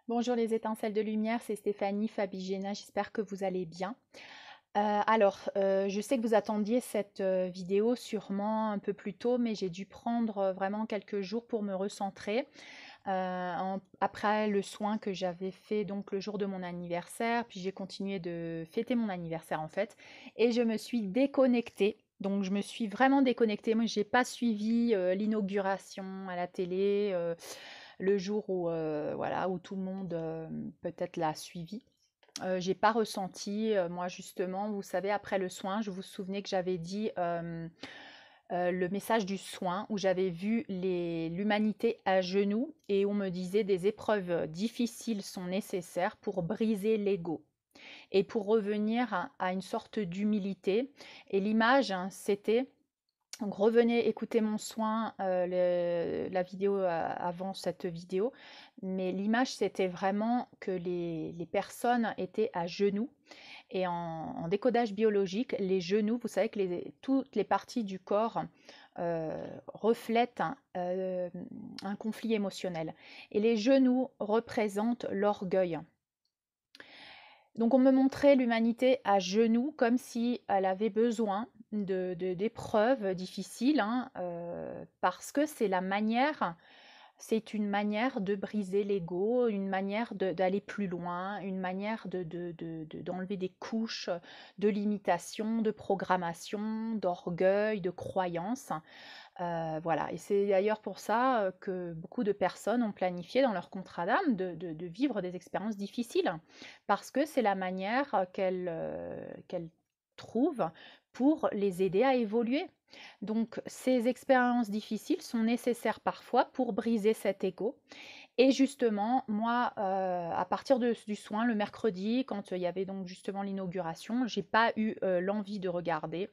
Bonjour les étincelles de lumière, c'est Stéphanie Fabigena, j'espère que vous allez bien. Je sais que vous attendiez cette vidéo sûrement un peu plus tôt, mais j'ai dû prendre vraiment quelques jours pour me recentrer après le soin que j'avais fait donc le jour de mon anniversaire, puis j'ai continué de fêter mon anniversaire en fait, et je me suis déconnectée. Donc je me suis vraiment déconnectée. Moi, j'ai pas suivi l'inauguration à la télé le jour où voilà où tout le monde peut-être l'a suivi. J'ai pas ressenti, moi justement, vous savez, après le soin, je vous souvenez que j'avais dit le message du soin où j'avais vu l'humanité à genoux et on me disait des épreuves difficiles sont nécessaires pour briser l'ego et pour revenir à une sorte d'humilité. Et l'image, hein, c'était donc revenez écouter mon soin, la vidéo avant cette vidéo, mais l'image c'était vraiment que les personnes étaient à genoux et en décodage biologique, les genoux, vous savez que toutes les parties du corps reflètent un conflit émotionnel et les genoux représentent l'orgueil. Donc on me montrait l'humanité à genoux comme si elle avait besoin d'épreuves difficiles, hein, parce que c'est une manière de briser l'ego, une manière d'aller plus loin, une manière d'enlever des couches de limitation, de programmation, d'orgueil, de croyance. Voilà, et c'est d'ailleurs pour ça que beaucoup de personnes ont planifié dans leur contrat d'âme de vivre des expériences difficiles, parce que c'est la manière qu'elles trouvent pour les aider à évoluer. Donc ces expériences difficiles sont nécessaires parfois pour briser cet ego. Et justement, moi, à partir du soin, le mercredi, quand il y avait donc justement l'inauguration, j'ai pas eu l'envie de regarder.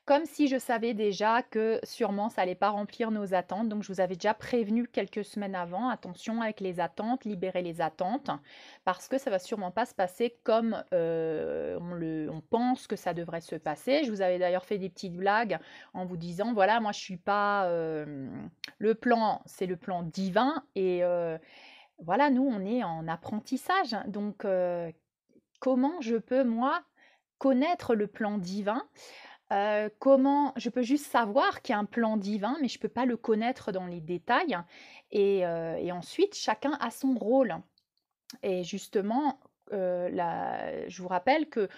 Comme si je savais déjà que sûrement ça allait pas remplir nos attentes, donc je vous avais déjà prévenu quelques semaines avant, attention avec les attentes, libérez les attentes, parce que ça va sûrement pas se passer comme on pense que ça devrait se passer. Je vous avais d'ailleurs fait des petites blagues en vous disant, voilà, moi je suis pas... le plan, c'est le plan divin, et voilà, nous on est en apprentissage, donc comment je peux, moi, connaître le plan divin? Comment je peux juste savoir qu'il y a un plan divin, mais je peux pas le connaître dans les détails, et ensuite chacun a son rôle. Et justement, je vous rappelle que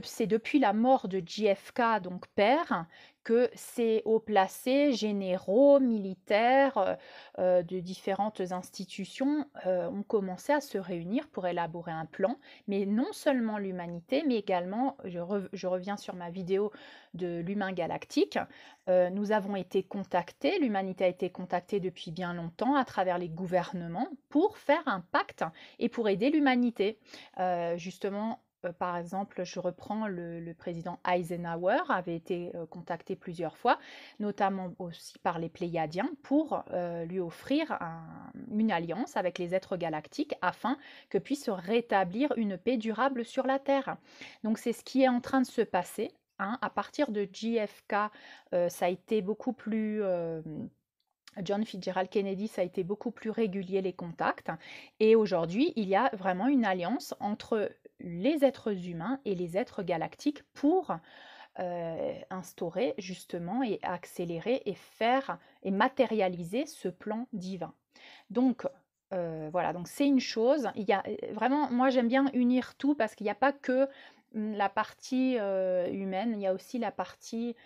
c'est depuis la mort de JFK, donc père, que ces hauts placés, généraux, militaires de différentes institutions ont commencé à se réunir pour élaborer un plan, mais non seulement l'humanité, mais également, je reviens sur ma vidéo de l'humain galactique, nous avons été contactés, l'humanité a été contactée depuis bien longtemps à travers les gouvernements pour faire un pacte et pour aider l'humanité. Justement, par exemple, je reprends le président Eisenhower avait été contacté plusieurs fois, notamment aussi par les Pléiadiens, pour lui offrir une alliance avec les êtres galactiques afin que puisse se rétablir une paix durable sur la Terre. Donc c'est ce qui est en train de se passer. Hein. À partir de JFK, ça a été beaucoup plus... John Fitzgerald Kennedy, ça a été beaucoup plus régulier les contacts. Et aujourd'hui, il y a vraiment une alliance entre les êtres humains et les êtres galactiques pour instaurer justement et accélérer et faire et matérialiser ce plan divin. Donc voilà, donc c'est une chose. Il y a vraiment, moi j'aime bien unir tout parce qu'il n'y a pas que la partie humaine, il y a aussi la partie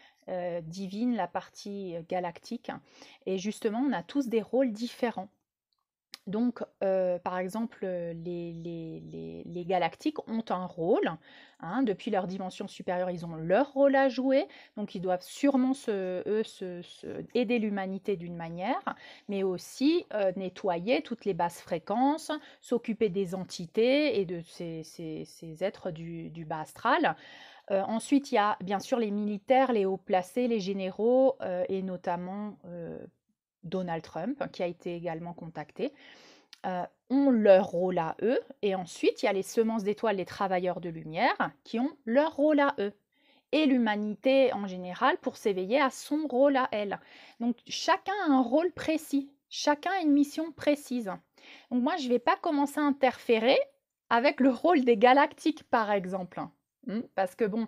divine, la partie galactique. Et justement, on a tous des rôles différents. Donc, par exemple, les galactiques ont un rôle, hein, depuis leur dimension supérieure, ils ont leur rôle à jouer, donc ils doivent sûrement aider l'humanité d'une manière, mais aussi nettoyer toutes les basses fréquences, s'occuper des entités et de ces êtres du bas astral. Ensuite, il y a bien sûr les militaires, les hauts placés, les généraux, et notamment Donald Trump, qui a été également contacté, ont leur rôle à eux. Et ensuite, il y a les semences d'étoiles, les travailleurs de lumière, qui ont leur rôle à eux. Et l'humanité en général pour s'éveiller à son rôle à elle. Donc chacun a un rôle précis, chacun a une mission précise. Donc moi, je ne vais pas commencer à interférer avec le rôle des galactiques, par exemple. Parce que bon,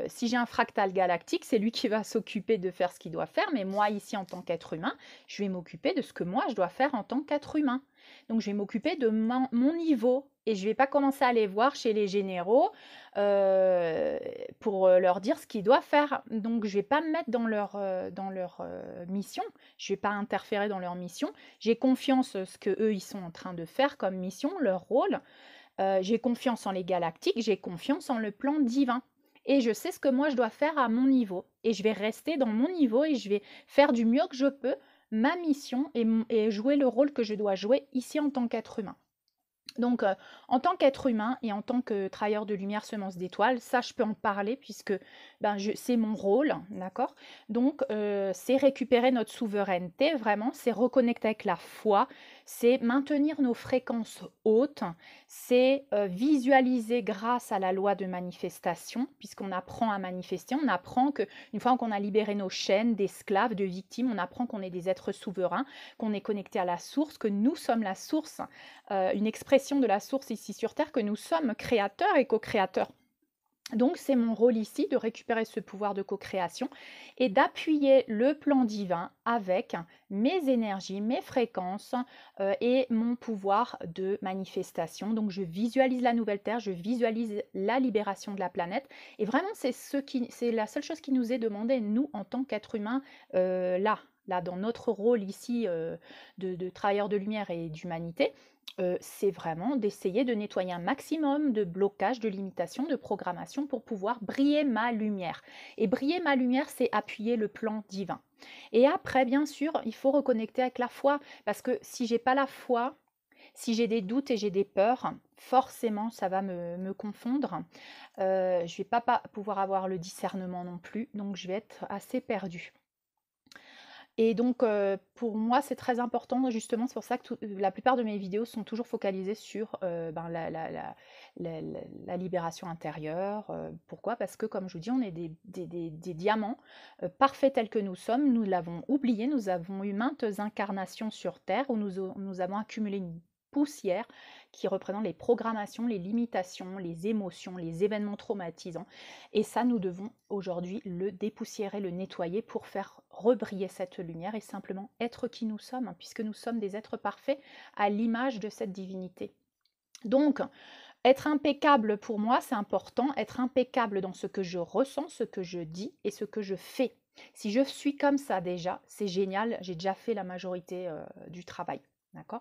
si j'ai un fractal galactique, c'est lui qui va s'occuper de faire ce qu'il doit faire, mais moi, ici, en tant qu'être humain, je vais m'occuper de ce que moi, je dois faire en tant qu'être humain. Donc, je vais m'occuper de mon niveau et je ne vais pas commencer à aller voir chez les généraux pour leur dire ce qu'ils doivent faire. Donc, je ne vais pas me mettre dans leur mission, je ne vais pas interférer dans leur mission. J'ai confiance en ce qu'eux, ils sont en train de faire comme mission, leur rôle. J'ai confiance en les galactiques, j'ai confiance en le plan divin. Et je sais ce que moi je dois faire à mon niveau. Et je vais rester dans mon niveau et je vais faire du mieux que je peux ma mission et jouer le rôle que je dois jouer ici en tant qu'être humain. Donc, en tant qu'être humain et en tant que travailleur de lumière semence d'étoiles, ça, je peux en parler puisque c'est mon rôle, d'accord? Donc, c'est récupérer notre souveraineté, vraiment, c'est reconnecter avec la foi, c'est maintenir nos fréquences hautes, c'est visualiser grâce à la loi de manifestation, puisqu'on apprend à manifester, on apprend qu'une fois qu'on a libéré nos chaînes d'esclaves, de victimes, on apprend qu'on est des êtres souverains, qu'on est connecté à la source, que nous sommes la source, une expression de la source ici sur Terre, que nous sommes créateurs et co-créateurs. Donc c'est mon rôle ici de récupérer ce pouvoir de co-création et d'appuyer le plan divin avec mes énergies, mes fréquences et mon pouvoir de manifestation. Donc je visualise la nouvelle Terre, je visualise la libération de la planète et vraiment c'est la seule chose qui nous est demandée, nous en tant qu'êtres humains, là dans notre rôle ici de travailleurs de lumière et d'humanité. C'est vraiment d'essayer de nettoyer un maximum de blocages, de limitations, de programmation pour pouvoir briller ma lumière. Et briller ma lumière, c'est appuyer le plan divin. Et après, bien sûr, il faut reconnecter avec la foi, parce que si j'ai pas la foi, si j'ai des doutes et j'ai des peurs, forcément, ça va me confondre. Je ne vais pas pouvoir avoir le discernement non plus, donc je vais être assez perdue. Et donc, pour moi, c'est très important, justement, c'est pour ça que la plupart de mes vidéos sont toujours focalisées sur la libération intérieure. Pourquoi? Parce que, comme je vous dis, on est des diamants parfaits tels que nous sommes. Nous l'avons oublié, nous avons eu maintes incarnations sur Terre où nous avons accumulé une poussière qui représente les programmations, les limitations, les émotions, les événements traumatisants. Et ça, nous devons aujourd'hui le dépoussiérer, le nettoyer pour faire rebriller cette lumière et simplement être qui nous sommes, hein, puisque nous sommes des êtres parfaits à l'image de cette divinité. Donc, être impeccable pour moi, c'est important, être impeccable dans ce que je ressens, ce que je dis et ce que je fais. Si je suis comme ça déjà, c'est génial, j'ai déjà fait la majorité du travail. D'accord?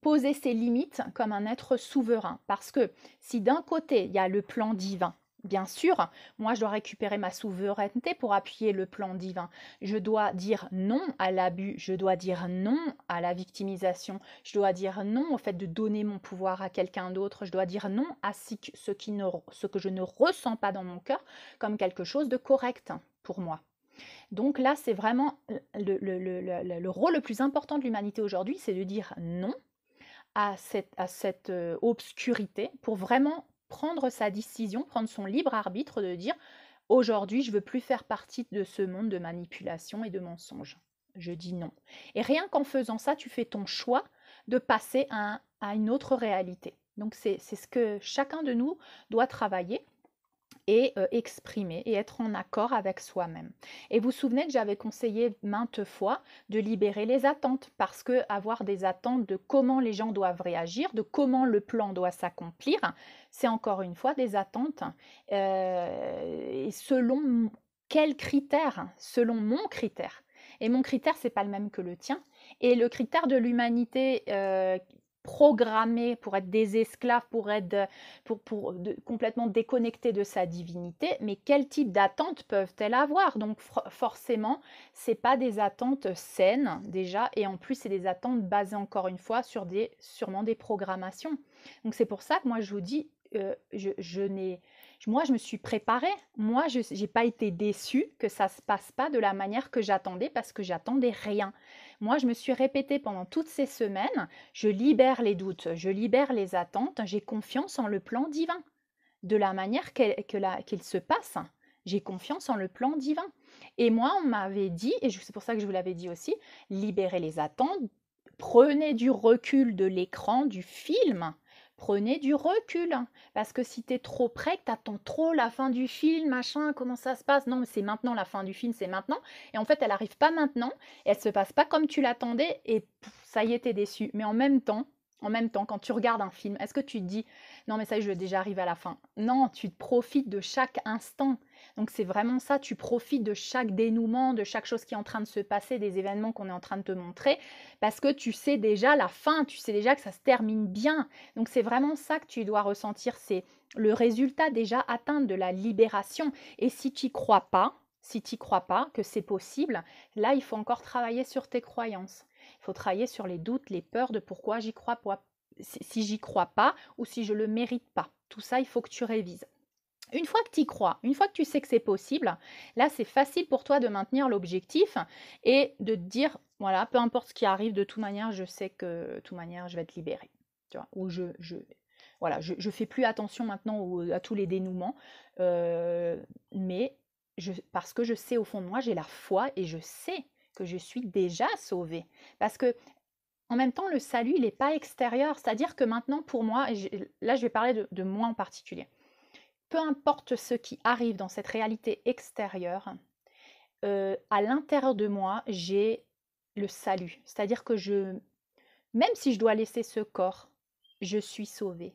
Poser ses limites comme un être souverain. Parce que si d'un côté, il y a le plan divin, bien sûr, moi je dois récupérer ma souveraineté pour appuyer le plan divin. Je dois dire non à l'abus, je dois dire non à la victimisation, je dois dire non au fait de donner mon pouvoir à quelqu'un d'autre, je dois dire non à ce que je ne ressens pas dans mon cœur comme quelque chose de correct pour moi. Donc là, c'est vraiment le rôle le plus important de l'humanité aujourd'hui, c'est de dire non à cette obscurité pour vraiment prendre sa décision, prendre son libre arbitre de dire aujourd'hui, je ne veux plus faire partie de ce monde de manipulation et de mensonges. Je dis non. Et rien qu'en faisant ça, tu fais ton choix de passer à une autre réalité. Donc c'est ce que chacun de nous doit travailler et exprimer et être en accord avec soi-même. Et vous vous souvenez que j'avais conseillé maintes fois de libérer les attentes, parce que avoir des attentes de comment les gens doivent réagir, de comment le plan doit s'accomplir, c'est encore une fois des attentes et selon quels critères? Selon mon critère. Et mon critère, c'est pas le même que le tien. Et le critère de l'humanité programmée pour être des esclaves, pour être complètement déconnectés de sa divinité, mais quel type d'attentes peuvent-elles avoir? Donc forcément, c'est pas des attentes saines déjà, et en plus c'est des attentes basées encore une fois sur sûrement des programmations. Donc c'est pour ça que moi je vous dis, moi je me suis préparée, moi je n'ai pas été déçue que ça se passe pas de la manière que j'attendais, parce que j'attendais rien. Moi, je me suis répétée pendant toutes ces semaines, je libère les doutes, je libère les attentes, j'ai confiance en le plan divin, de la manière qu'il se passe. j'ai confiance en le plan divin. Et moi, on m'avait dit, et c'est pour ça que je vous l'avais dit aussi, libérez les attentes, prenez du recul de l'écran, du film, prenez du recul. Parce que si tu es trop près, que tu attends trop la fin du film, machin, comment ça se passe? Non, mais c'est maintenant la fin du film, c'est maintenant. Et en fait, elle n'arrive pas maintenant, et elle se passe pas comme tu l'attendais, et ça y est, t'es déçu. Mais en même temps, quand tu regardes un film, est-ce que tu te dis, non mais ça y est, je vais déjà arriver à la fin? Non, tu te profites de chaque instant. Donc c'est vraiment ça, tu profites de chaque dénouement, de chaque chose qui est en train de se passer, des événements qu'on est en train de te montrer, parce que tu sais déjà la fin, tu sais déjà que ça se termine bien. Donc c'est vraiment ça que tu dois ressentir, c'est le résultat déjà atteint de la libération. Et si tu n'y crois pas, si tu n'y crois pas que c'est possible, là il faut encore travailler sur tes croyances. Il faut travailler sur les doutes, les peurs de pourquoi j'y crois pas, si j'y crois pas ou si je le mérite pas. Tout ça, il faut que tu révises. Une fois que tu y crois, une fois que tu sais que c'est possible, là, c'est facile pour toi de maintenir l'objectif et de te dire, voilà, peu importe ce qui arrive, de toute manière, je sais que de toute manière, je vais être libérée. Tu vois, ou voilà, je fais plus attention maintenant à tous les dénouements, mais parce que je sais au fond de moi, j'ai la foi et je sais que je suis déjà sauvée. Parce que en même temps, le salut, il n'est pas extérieur. C'est-à-dire que maintenant, pour moi, là, je vais parler de moi en particulier. Peu importe ce qui arrive dans cette réalité extérieure, à l'intérieur de moi, j'ai le salut. C'est-à-dire que même si je dois laisser ce corps, je suis sauvée.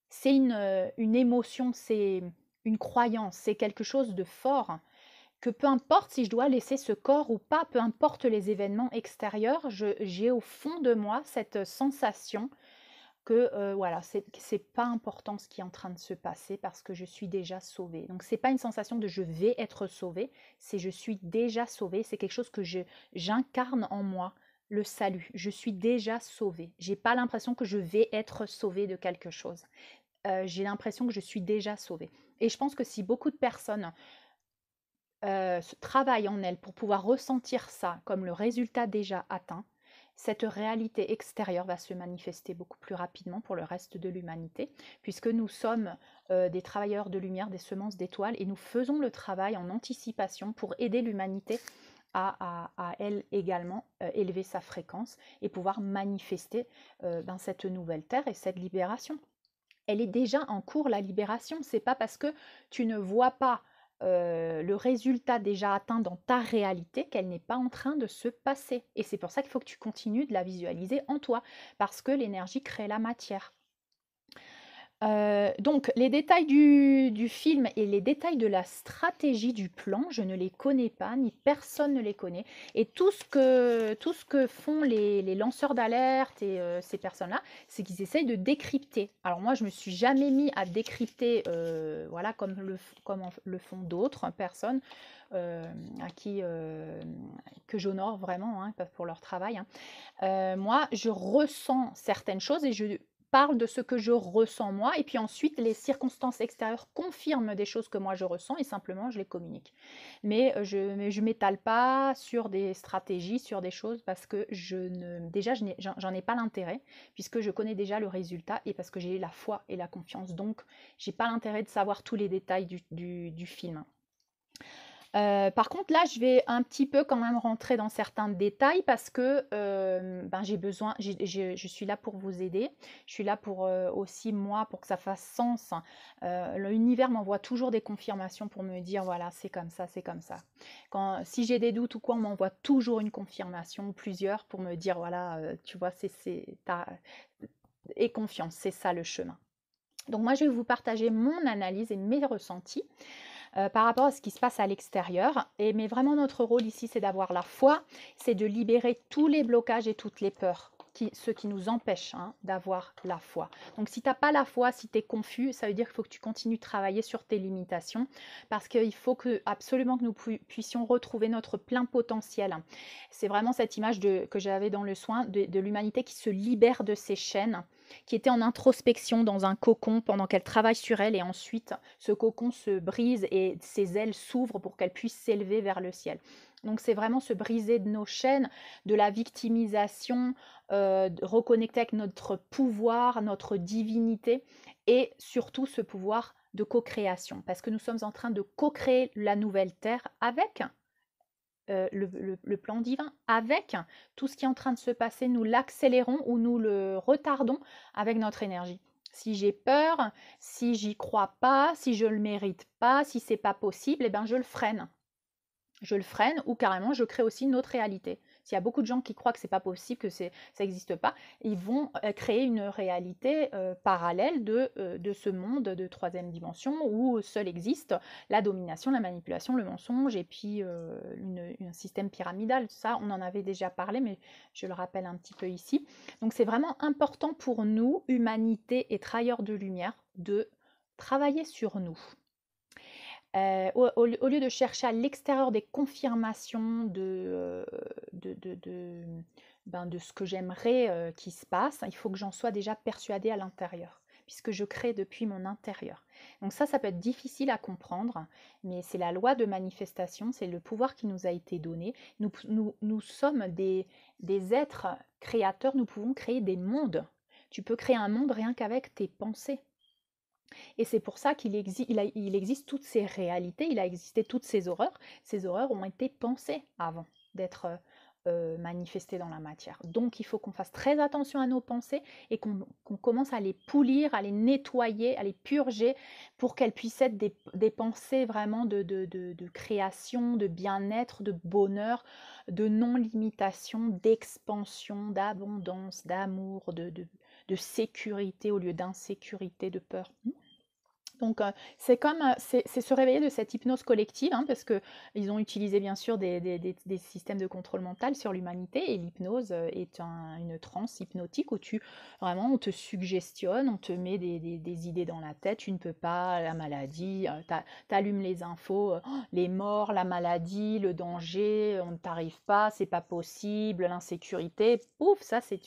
C'est une émotion, c'est une croyance, c'est quelque chose de fort que peu importe si je dois laisser ce corps ou pas, peu importe les événements extérieurs, j'ai au fond de moi cette sensation que voilà, c'est pas important ce qui est en train de se passer parce que je suis déjà sauvée. Donc c'est pas une sensation de je vais être sauvée, c'est je suis déjà sauvée, c'est quelque chose que j'incarne en moi, le salut. Je suis déjà sauvée. J'ai pas l'impression que je vais être sauvée de quelque chose. J'ai l'impression que je suis déjà sauvée. Et je pense que si beaucoup de personnes travaillent en elles pour pouvoir ressentir ça comme le résultat déjà atteint, cette réalité extérieure va se manifester beaucoup plus rapidement pour le reste de l'humanité, puisque nous sommes des travailleurs de lumière, des semences d'étoiles, et nous faisons le travail en anticipation pour aider l'humanité à elle également élever sa fréquence et pouvoir manifester cette nouvelle terre et cette libération. Elle est déjà en cours, la libération. C'est pas parce que tu ne vois pas le résultat déjà atteint dans ta réalité qu'elle n'est pas en train de se passer. Et c'est pour ça qu'il faut que tu continues de la visualiser en toi, parce que l'énergie crée la matière. Donc les détails du film et les détails de la stratégie du plan, je ne les connais pas, ni personne ne les connaît. Et tout ce que font les lanceurs d'alerte et ces personnes-là, c'est qu'ils essayent de décrypter. Alors moi, je me suis jamais mis à décrypter, voilà, comme le font d'autres personnes à qui que j'honore vraiment hein, pour leur travail. Hein. Moi, je ressens certaines choses et je parle de ce que je ressens moi, et puis ensuite les circonstances extérieures confirment des choses que moi je ressens et simplement je les communique. Mais je m'étale pas sur des stratégies, sur des choses parce que déjà j'en ai pas l'intérêt puisque je connais déjà le résultat et parce que j'ai la foi et la confiance. Donc j'ai pas l'intérêt de savoir tous les détails du film. Par contre, là, je vais un petit peu quand même rentrer dans certains détails parce que j'ai besoin, je suis là pour vous aider. Je suis là pour aussi, moi, pour que ça fasse sens. L'univers m'envoie toujours des confirmations pour me dire, voilà, c'est comme ça, c'est comme ça. Si j'ai des doutes ou quoi, on m'envoie toujours une confirmation ou plusieurs pour me dire, voilà, tu vois, et confiance, c'est ça le chemin. Donc moi, je vais vous partager mon analyse et mes ressentis par rapport à ce qui se passe à l'extérieur. Mais vraiment, notre rôle ici, c'est d'avoir la foi, c'est de libérer tous les blocages et toutes les peurs, ceux qui nous empêchent hein, d'avoir la foi. Donc, si tu n'as pas la foi, si tu es confus, ça veut dire qu'il faut que tu continues de travailler sur tes limitations parce qu'il faut absolument que nous puissions retrouver notre plein potentiel. C'est vraiment cette image que j'avais dans le soin de l'humanité qui se libère de ses chaînes, qui était en introspection dans un cocon pendant qu'elle travaille sur elle et ensuite ce cocon se brise et ses ailes s'ouvrent pour qu'elle puisse s'élever vers le ciel. Donc c'est vraiment se briser de nos chaînes, de la victimisation, reconnecter avec notre pouvoir, notre divinité et surtout ce pouvoir de co-création, parce que nous sommes en train de co-créer la nouvelle Terre avec le plan divin, avec tout ce qui est en train de se passer, nous l'accélérons ou nous le retardons avec notre énergie. Si j'ai peur, si j'y crois pas, si je le mérite pas, si c'est pas possible, eh ben je le freine. Je le freine ou carrément je crée aussi une autre réalité. S'il y a beaucoup de gens qui croient que c'est pas possible, que ça n'existe pas, ils vont créer une réalité parallèle de ce monde de troisième dimension où seul existe la domination, la manipulation, le mensonge et puis un système pyramidal. Ça, on en avait déjà parlé, mais je le rappelle un petit peu ici. Donc c'est vraiment important pour nous, humanité et travailleurs de lumière, de travailler sur nous. Au lieu de chercher à l'extérieur des confirmations de ce que j'aimerais qui se passe, il faut que j'en sois déjà persuadée à l'intérieur, puisque je crée depuis mon intérieur. Donc ça peut être difficile à comprendre, mais c'est la loi de manifestation, c'est le pouvoir qui nous a été donné. Nous sommes des êtres créateurs, nous pouvons créer des mondes. Tu peux créer un monde rien qu'avec tes pensées. Et c'est pour ça qu'il existe toutes ces réalités, il a existé toutes ces horreurs. Ces horreurs ont été pensées avant d'être manifestées dans la matière. Donc il faut qu'on fasse très attention à nos pensées et qu'on commence à les polir, à les nettoyer, à les purger pour qu'elles puissent être des pensées vraiment de création, de bien-être, de bonheur, de non-limitation, d'expansion, d'abondance, d'amour, de sécurité au lieu d'insécurité, de peur. Donc, c'est se réveiller de cette hypnose collective, hein, parce qu'ils ont utilisé bien sûr des systèmes de contrôle mental sur l'humanité, et l'hypnose est une transe hypnotique où vraiment, on te suggestionne, on te met des idées dans la tête, tu ne peux pas, la maladie, t'allumes les infos, les morts, la maladie, le danger, on ne t'arrive pas, c'est pas possible, l'insécurité, pouf, ça c'est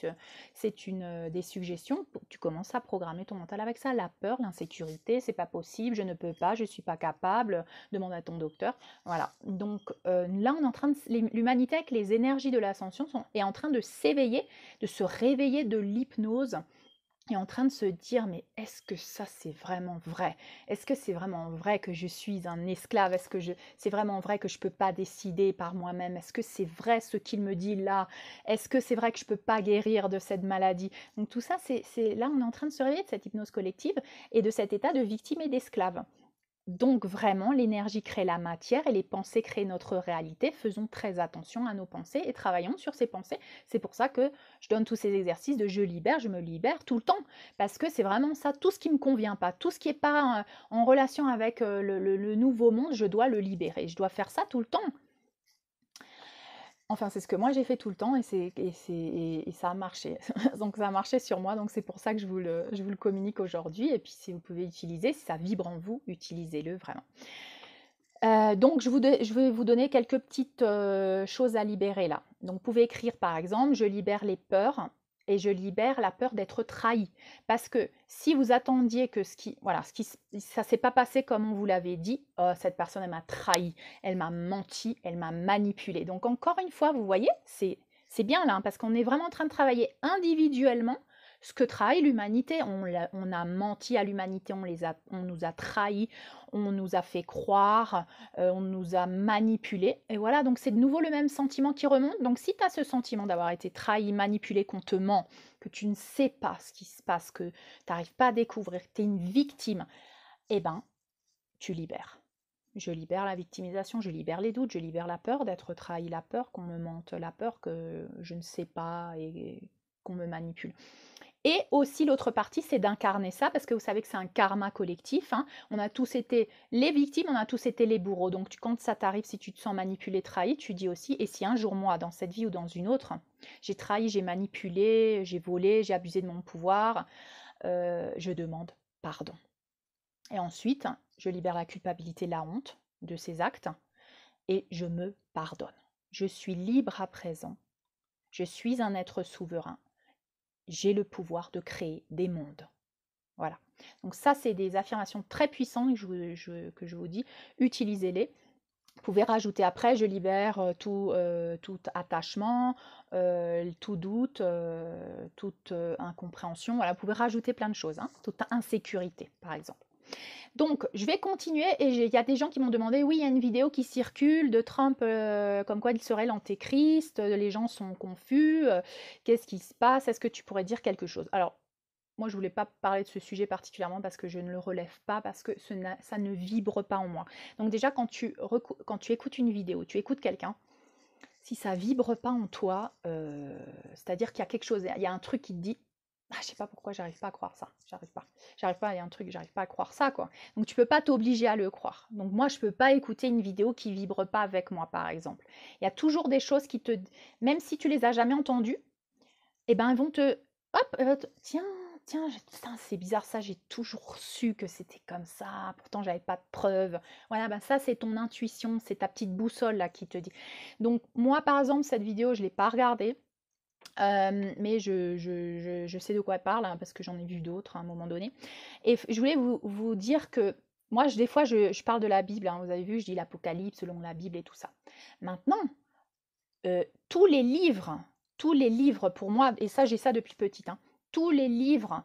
des suggestions, tu commences à programmer ton mental avec ça, la peur, l'insécurité, c'est pas possible, je ne peux pas, je suis pas capable, demande à ton docteur. Voilà. Donc là, on est en train l'humanité avec les énergies de l'ascension est en train de s'éveiller, de se réveiller de l'hypnose est en train de se dire, mais est-ce que ça c'est vraiment vrai? Est-ce que c'est vraiment vrai que je suis un esclave? Est-ce que c'est vraiment vrai que je ne peux pas décider par moi-même? Est-ce que c'est vrai ce qu'il me dit là? Est-ce que c'est vrai que je ne peux pas guérir de cette maladie? Donc tout ça, là, on est en train de se réveiller de cette hypnose collective et de cet état de victime et d'esclave. Donc vraiment, l'énergie crée la matière et les pensées créent notre réalité. Faisons très attention à nos pensées et travaillons sur ces pensées. C'est pour ça que je donne tous ces exercices de je libère, je me libère tout le temps. Parce que c'est vraiment ça, tout ce qui ne me convient pas, tout ce qui n'est pas en relation avec le nouveau monde, je dois le libérer. Je dois faire ça tout le temps. Enfin, c'est ce que moi j'ai fait tout le temps et ça a marché. Donc ça a marché sur moi, donc c'est pour ça que je vous le communique aujourd'hui. Et puis si vous pouvez utiliser, si ça vibre en vous, utilisez-le vraiment. Donc je vais vous donner quelques petites choses à libérer là. Donc vous pouvez écrire par exemple, je libère les peurs et je libère la peur d'être trahi. Parce que si vous attendiez que ça s'est pas passé comme on vous l'avait dit, oh, cette personne elle m'a trahi, elle m'a menti, elle m'a manipulé. Donc encore une fois, vous voyez, c'est bien là, hein, parce qu'on est vraiment en train de travailler individuellement ce que trahit l'humanité. On a menti à l'humanité, on nous a trahis, on nous a fait croire, on nous a manipulés. Et voilà, donc c'est de nouveau le même sentiment qui remonte. Donc si tu as ce sentiment d'avoir été trahi, manipulé, qu'on te ment, que tu ne sais pas ce qui se passe, que tu n'arrives pas à découvrir, que tu es une victime, eh ben, tu libères. Je libère la victimisation, je libère les doutes, je libère la peur d'être trahi, la peur qu'on me mente, la peur que je ne sais pas et qu'on me manipule. Et aussi l'autre partie, c'est d'incarner ça, parce que vous savez que c'est un karma collectif, hein. On a tous été les victimes, on a tous été les bourreaux. Donc quand ça t'arrive, si tu te sens manipulé, trahi, tu dis aussi, et si un jour moi, dans cette vie ou dans une autre, j'ai trahi, j'ai manipulé, j'ai volé, j'ai abusé de mon pouvoir, je demande pardon. Et ensuite, je libère la culpabilité, la honte de ces actes, et je me pardonne. Je suis libre à présent. Je suis un être souverain. J'ai le pouvoir de créer des mondes. Voilà. Donc ça, c'est des affirmations très puissantes que je vous dis. Utilisez-les. Vous pouvez rajouter après, je libère tout attachement, tout doute, toute incompréhension. Voilà, vous pouvez rajouter plein de choses. Hein, toute insécurité, par exemple. Donc, je vais continuer et il y a des gens qui m'ont demandé, oui, il y a une vidéo qui circule de Trump, comme quoi il serait l'antéchrist, les gens sont confus, qu'est-ce qui se passe? Est-ce que tu pourrais dire quelque chose? Alors, moi, je voulais pas parler de ce sujet particulièrement parce que je ne le relève pas, parce que ça ne vibre pas en moi. Donc déjà, quand tu écoutes une vidéo, tu écoutes quelqu'un, si ça vibre pas en toi, c'est-à-dire qu'il y a quelque chose, il y a un truc qui te dit, ah, je sais pas pourquoi j'arrive pas à croire ça, j'arrive pas, il y a un truc, j'arrive pas à croire ça, quoi. Donc tu peux pas t'obliger à le croire. Donc moi, je peux pas écouter une vidéo qui vibre pas avec moi, par exemple. Il y a toujours des choses qui te, même si tu les as jamais entendues, eh ben, elles vont te, hop, tiens, tiens, putain, c'est bizarre ça, j'ai toujours su que c'était comme ça, pourtant j'avais pas de preuves. Voilà, ben ça c'est ton intuition, c'est ta petite boussole là qui te dit. Donc moi par exemple, cette vidéo, je l'ai pas regardée, mais je sais de quoi elle parle, hein, parce que j'en ai vu d'autres à un moment donné. Et je voulais vous dire que moi, des fois, je parle de la Bible, hein, vous avez vu, je dis l'Apocalypse selon la Bible et tout ça. Maintenant, tous les livres pour moi, et ça j'ai ça depuis petite, hein, tous les livres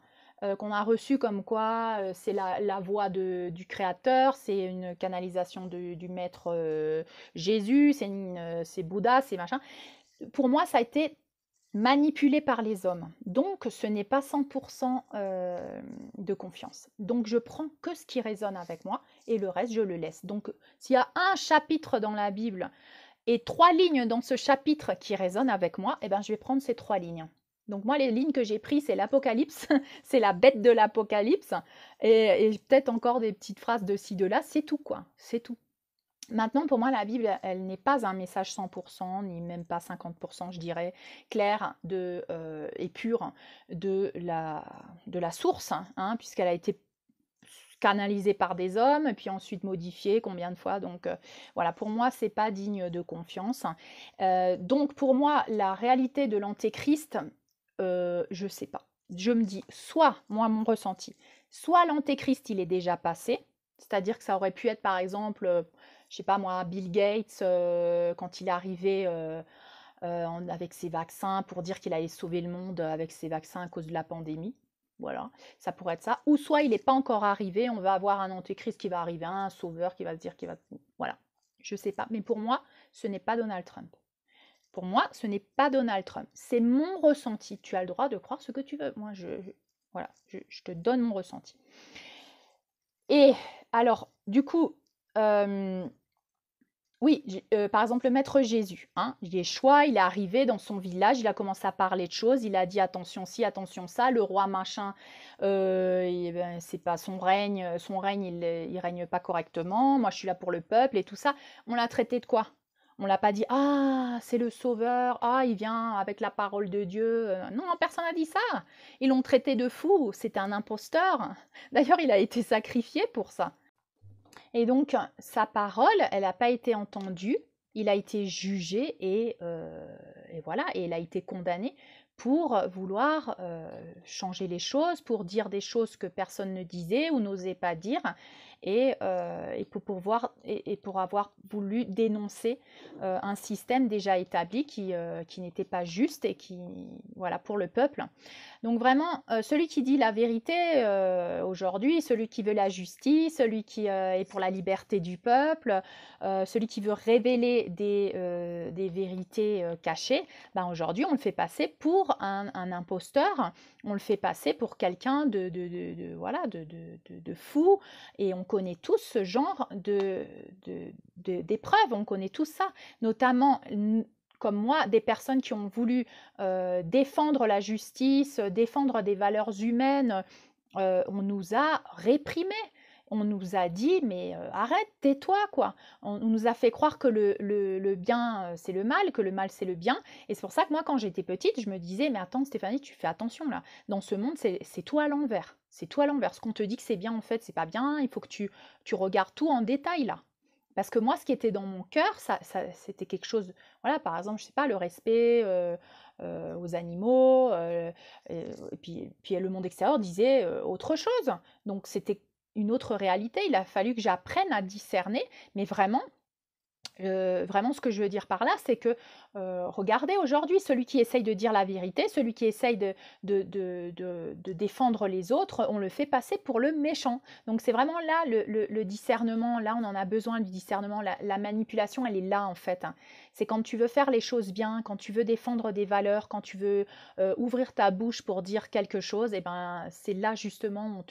qu'on a reçus comme quoi c'est la voix du Créateur, c'est une canalisation du Maître Jésus, c'est Bouddha, c'est machin. Pour moi, ça a été manipulé par les hommes. Donc, ce n'est pas 100% de confiance. Donc, je prends que ce qui résonne avec moi et le reste, je le laisse. Donc, s'il y a un chapitre dans la Bible et 3 lignes dans ce chapitre qui résonnent avec moi, eh ben, je vais prendre ces 3 lignes. Donc moi, les lignes que j'ai prises, c'est l'Apocalypse, c'est la bête de l'Apocalypse, et peut-être encore des petites phrases de ci, de là, c'est tout quoi, c'est tout. Maintenant, pour moi, la Bible, elle n'est pas un message 100%, ni même pas 50%, je dirais, clair et pur de la source, hein, puisqu'elle a été canalisée par des hommes, puis ensuite modifiée combien de fois. Donc voilà, pour moi, c'est pas digne de confiance. Donc pour moi, la réalité de l'antéchrist, je sais pas. Je me dis, soit, moi, mon ressenti, soit l'antéchrist, il est déjà passé, c'est-à-dire que ça aurait pu être, par exemple, je sais pas moi, Bill Gates, quand il est arrivé avec ses vaccins pour dire qu'il allait sauver le monde avec ses vaccins à cause de la pandémie. Voilà, ça pourrait être ça. Ou soit il n'est pas encore arrivé, on va avoir un antéchrist qui va arriver, un sauveur qui va se dire qu'il va... Voilà, je sais pas. Mais pour moi, ce n'est pas Donald Trump. Pour moi, ce n'est pas Donald Trump. C'est mon ressenti. Tu as le droit de croire ce que tu veux. Moi, voilà, je te donne mon ressenti. Et alors, du coup, oui, par exemple, le maître Jésus, hein, Yeshua, il est arrivé dans son village, il a commencé à parler de choses, il a dit attention ci, attention ça, le roi machin, ben, c'est pas son règne, il règne pas correctement, moi je suis là pour le peuple et tout ça. On l'a traité de quoi? On l'a pas dit ah c'est le sauveur, ah il vient avec la parole de Dieu. Non, personne n'a dit ça. Ils l'ont traité de fou, c'était un imposteur. D'ailleurs, il a été sacrifié pour ça. Et donc, sa parole, elle n'a pas été entendue, il a été jugé et voilà, et il a été condamné pour vouloir changer les choses, pour dire des choses que personne ne disait ou n'osait pas dire, et pour avoir voulu dénoncer un système déjà établi qui n'était pas juste et qui, voilà, pour le peuple. Donc vraiment, celui qui dit la vérité aujourd'hui, celui qui veut la justice, celui qui est pour la liberté du peuple, celui qui veut révéler des vérités cachées, ben aujourd'hui on le fait passer pour un imposteur, on le fait passer pour quelqu'un voilà, de fou, et on connaît tous ce genre d'épreuves, on connaît tous ça, notamment comme moi, des personnes qui ont voulu défendre la justice, défendre des valeurs humaines, on nous a réprimés. On nous a dit, mais arrête, tais-toi, quoi. On nous a fait croire que le bien, c'est le mal, que le mal, c'est le bien. Et c'est pour ça que moi, quand j'étais petite, je me disais, mais attends, Stéphanie, tu fais attention, là. Dans ce monde, c'est tout à l'envers. C'est tout à l'envers. Ce qu'on te dit que c'est bien, en fait, c'est pas bien. Il faut que tu regardes tout en détail, là. Parce que moi, ce qui était dans mon cœur, c'était quelque chose, voilà, par exemple, je sais pas, le respect aux animaux, et puis le monde extérieur disait autre chose. Donc c'était une autre réalité. Il a fallu que j'apprenne à discerner, mais vraiment, Vraiment, ce que je veux dire par là, c'est que, regardez aujourd'hui, celui qui essaye de dire la vérité, celui qui essaye de défendre les autres, on le fait passer pour le méchant. Donc c'est vraiment là le discernement, là on en a besoin du discernement, la manipulation elle est là en fait, hein. C'est quand tu veux faire les choses bien, quand tu veux défendre des valeurs, quand tu veux, ouvrir ta bouche pour dire quelque chose et ben, c'est là justement où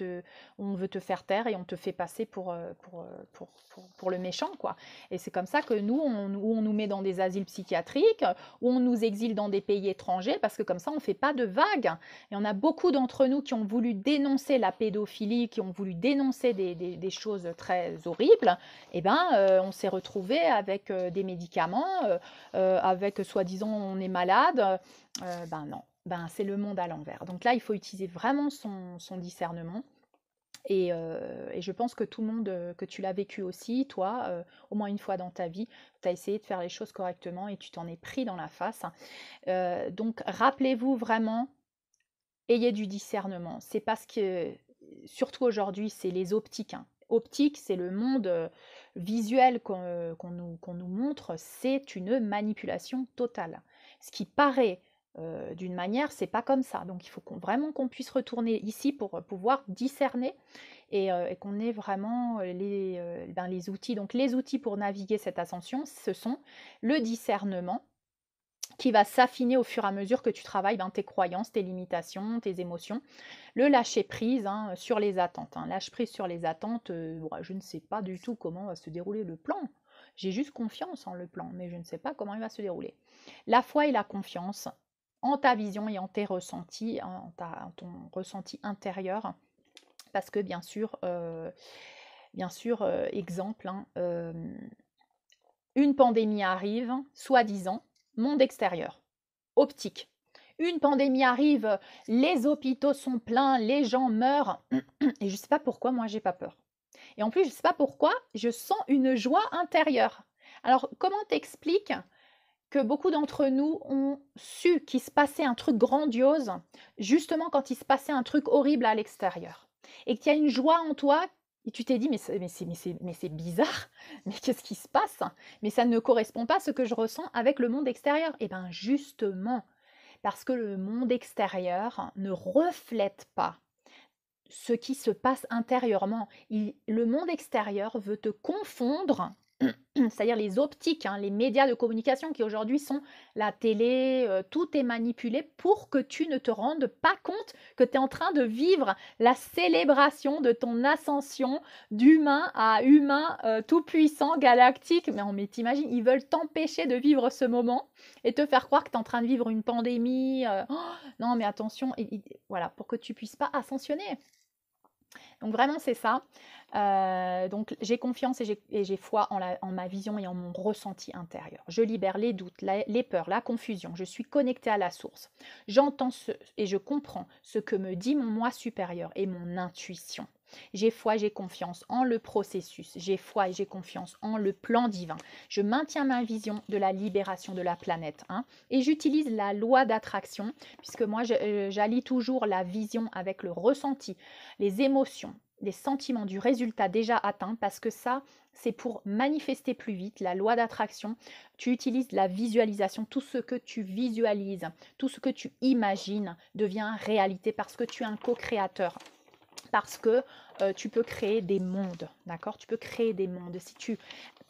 on veut te faire taire et on te fait passer pour le méchant, quoi. Et c'est comme ça que nous, on nous met dans des asiles psychiatriques, où on nous exile dans des pays étrangers, parce que comme ça, on ne fait pas de vagues. Et on a beaucoup d'entre nous qui ont voulu dénoncer la pédophilie, qui ont voulu dénoncer des choses très horribles. Et ben, on s'est retrouvé avec des médicaments, avec soi-disant on est malade. Ben non, ben, c'est le monde à l'envers. Donc là, il faut utiliser vraiment son discernement. Et je pense que tout le monde, que tu l'as vécu aussi, toi, au moins une fois dans ta vie, tu as essayé de faire les choses correctement et tu t'en es pris dans la face. Donc rappelez-vous vraiment, ayez du discernement. C'est parce que, surtout aujourd'hui, c'est les optiques, hein. Optique, c'est le monde visuel qu'on nous montre, c'est une manipulation totale. Ce qui paraît d'une manière, c'est pas comme ça. Donc il faut vraiment qu'on puisse retourner ici pour pouvoir discerner et qu'on ait vraiment les outils. Donc les outils pour naviguer cette ascension, ce sont le discernement qui va s'affiner au fur et à mesure que tu travailles tes croyances, tes limitations, tes émotions. Le lâcher prise sur les attentes. Lâche prise sur les attentes, je ne sais pas du tout comment va se dérouler le plan. J'ai juste confiance en le plan, mais je ne sais pas comment il va se dérouler. La foi et la confiance en ta vision et en tes ressentis, en ton ressenti intérieur. Parce que bien sûr, exemple, une pandémie arrive, soi-disant, monde extérieur, optique. Une pandémie arrive, les hôpitaux sont pleins, les gens meurent, et je ne sais pas pourquoi, moi, j'ai pas peur. Et en plus, je ne sais pas pourquoi, je sens une joie intérieure. Alors, comment t'expliques que beaucoup d'entre nous ont su qu'il se passait un truc grandiose, justement quand il se passait un truc horrible à l'extérieur, et qu'il y a une joie en toi, et tu t'es dit, mais c'est bizarre, mais qu'est-ce qui se passe? Mais ça ne correspond pas à ce que je ressens avec le monde extérieur. Et bien justement, parce que le monde extérieur ne reflète pas ce qui se passe intérieurement. Le monde extérieur veut te confondre, c'est-à-dire les optiques, les médias de communication qui aujourd'hui sont la télé, tout est manipulé pour que tu ne te rendes pas compte que tu es en train de vivre la célébration de ton ascension d'humain à humain tout puissant, galactique. Mais t'imagines, ils veulent t'empêcher de vivre ce moment et te faire croire que tu es en train de vivre une pandémie. Non, mais attention, voilà, pour que tu puisses pas ascensionner. Donc vraiment, c'est ça. Donc j'ai confiance et j'ai foi en ma vision et en mon ressenti intérieur. Je libère les doutes, les peurs, la confusion. Je suis connectée à la source. J'entends et je comprends ce que me dit mon moi supérieur et mon intuition. J'ai foi et j'ai confiance en le processus. J'ai foi et j'ai confiance en le plan divin. Je maintiens ma vision de la libération de la planète. Et j'utilise la loi d'attraction, puisque moi, j'allie toujours la vision avec le ressenti, les émotions, les sentiments du résultat déjà atteint, parce que ça, c'est pour manifester plus vite la loi d'attraction. Tu utilises la visualisation, tout ce que tu visualises, tout ce que tu imagines devient réalité parce que tu es un co-créateur. Parce que tu peux créer des mondes, d'accord? Tu peux créer des mondes. Si tu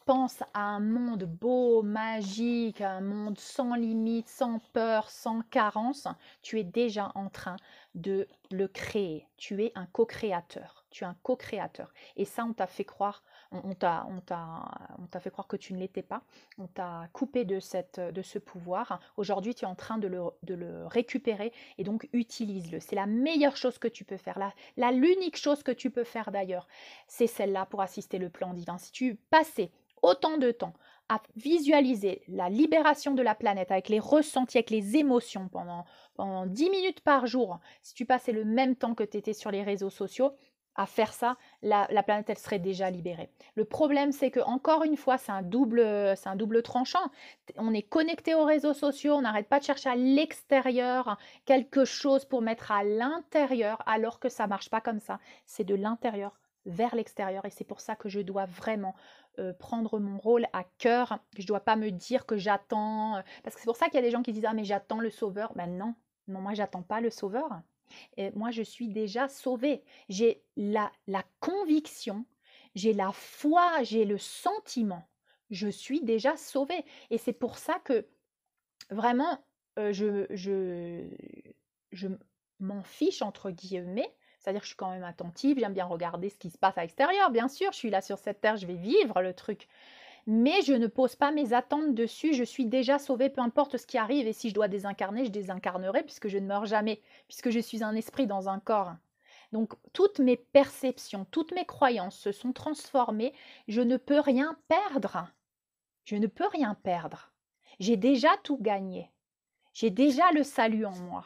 penses à un monde beau, magique, un monde sans limite, sans peur, sans carence, tu es déjà en train de le créer. Tu es un co-créateur. Tu es un co-créateur. Et ça, on t'a fait croire, on t'a fait croire que tu ne l'étais pas. On t'a coupé de ce pouvoir. Aujourd'hui, tu es en train de le récupérer et donc utilise-le. C'est la meilleure chose que tu peux faire. L'unique chose que tu peux faire d'ailleurs, c'est celle-là pour assister le plan divin. Si tu passais autant de temps à visualiser la libération de la planète avec les ressentis, avec les émotions pendant 10 minutes par jour, si tu passais le même temps que tu étais sur les réseaux sociaux, à faire ça, la planète, elle serait déjà libérée. Le problème, c'est que encore une fois, c'est un double tranchant. On est connecté aux réseaux sociaux, on n'arrête pas de chercher à l'extérieur quelque chose pour mettre à l'intérieur, alors que ça marche pas comme ça. C'est de l'intérieur vers l'extérieur. Et c'est pour ça que je dois vraiment prendre mon rôle à cœur. Je ne dois pas me dire que j'attends. Parce que c'est pour ça qu'il y a des gens qui disent, ah mais j'attends le sauveur. Ben non, non, moi j'attends pas le sauveur. Et moi je suis déjà sauvée. J'ai la conviction, j'ai la foi, j'ai le sentiment. Je suis déjà sauvée. Et c'est pour ça que vraiment, je m'en fiche entre guillemets, c'est-à-dire que je suis quand même attentive, j'aime bien regarder ce qui se passe à l'extérieur, bien sûr, je suis là sur cette terre, je vais vivre le truc, mais je ne pose pas mes attentes dessus, je suis déjà sauvée, peu importe ce qui arrive, et si je dois désincarner, je désincarnerai, puisque je ne meurs jamais, puisque je suis un esprit dans un corps. Donc, toutes mes perceptions, toutes mes croyances se sont transformées, je ne peux rien perdre. Je ne peux rien perdre. J'ai déjà tout gagné. J'ai déjà le salut en moi.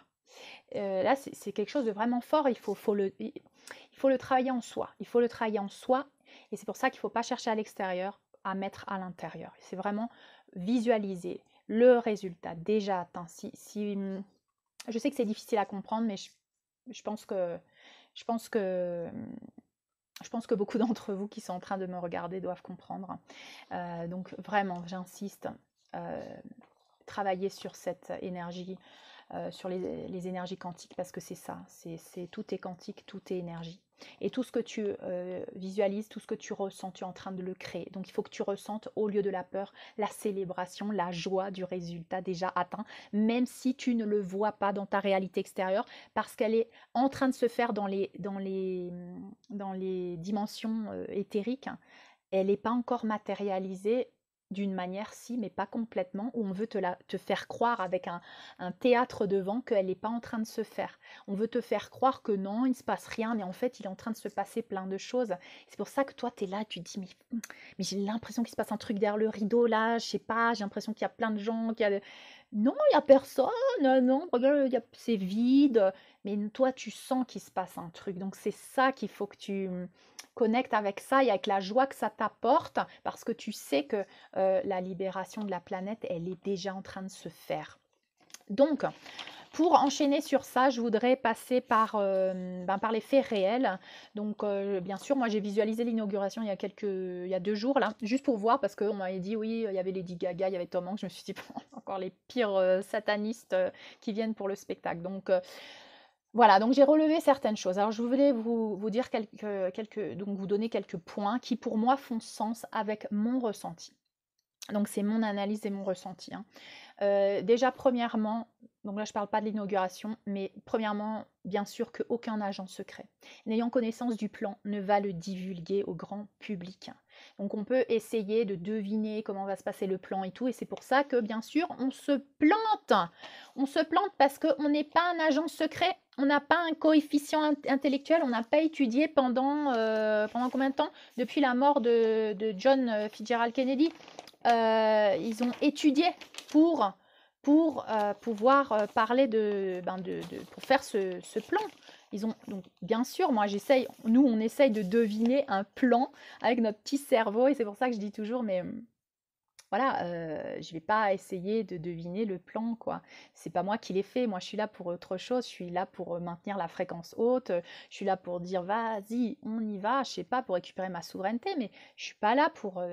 Là, c'est quelque chose de vraiment fort. Il faut le travailler en soi. Il faut le travailler en soi. Et c'est pour ça qu'il ne faut pas chercher à l'extérieur, à mettre à l'intérieur. C'est vraiment visualiser le résultat déjà atteint. Je sais que c'est difficile à comprendre, mais je pense que, je pense que, je pense que beaucoup d'entre vous qui sont en train de me regarder doivent comprendre. Donc vraiment, j'insiste, travailler sur cette énergie, sur les énergies quantiques, parce que c'est ça, tout est quantique, tout est énergie. Et tout ce que tu visualises, tout ce que tu ressens, tu es en train de le créer. Donc il faut que tu ressentes, au lieu de la peur, la célébration, la joie du résultat déjà atteint, même si tu ne le vois pas dans ta réalité extérieure, parce qu'elle est en train de se faire dans les dimensions éthériques. Elle n'est pas encore matérialisée d'une manière si, mais pas complètement, où on veut te faire croire avec un théâtre devant qu'elle n'est pas en train de se faire. On veut te faire croire que non, il ne se passe rien, mais en fait, il est en train de se passer plein de choses. C'est pour ça que toi, tu es là, tu te dis, mais j'ai l'impression qu'il se passe un truc derrière le rideau, là, je sais pas, j'ai l'impression qu'il y a plein de gens, Non, il n'y a personne, non, regarde, c'est vide. Mais toi, tu sens qu'il se passe un truc. Donc, c'est ça qu'il faut que tu connectes avec ça et avec la joie que ça t'apporte, parce que tu sais que la libération de la planète, elle est déjà en train de se faire. Donc, pour enchaîner sur ça, je voudrais passer par les faits réels. Donc, bien sûr, moi j'ai visualisé l'inauguration il y a 2 jours là, juste pour voir, parce qu'on m'avait dit oui, il y avait Lady Gaga, il y avait Tom Hanks. Je me suis dit encore les pires satanistes qui viennent pour le spectacle. Donc voilà, donc j'ai relevé certaines choses. Alors je voulais vous dire donc vous donner quelques points qui pour moi font sens avec mon ressenti. Donc c'est mon analyse et mon ressenti, hein. Déjà premièrement, donc là je ne parle pas de l'inauguration, mais premièrement, bien sûr qu'aucun agent secret, n'ayant connaissance du plan, ne va le divulguer au grand public. Donc on peut essayer de deviner comment va se passer le plan et tout, et c'est pour ça que bien sûr on se plante. On se plante parce qu'on n'est pas un agent secret, on n'a pas un coefficient intellectuel, on n'a pas étudié pendant combien de temps? Depuis la mort de John Fitzgerald Kennedy. Ils ont étudié pour pouvoir parler pour faire ce plan. Donc bien sûr, moi nous on essaye de deviner un plan avec notre petit cerveau, et c'est pour ça que je dis toujours, mais voilà, je vais pas essayer de deviner le plan, quoi. C'est pas moi qui l'ai fait, moi je suis là pour autre chose, je suis là pour maintenir la fréquence haute, je suis là pour dire vas-y, on y va, je sais pas, pour récupérer ma souveraineté, mais je suis pas là pour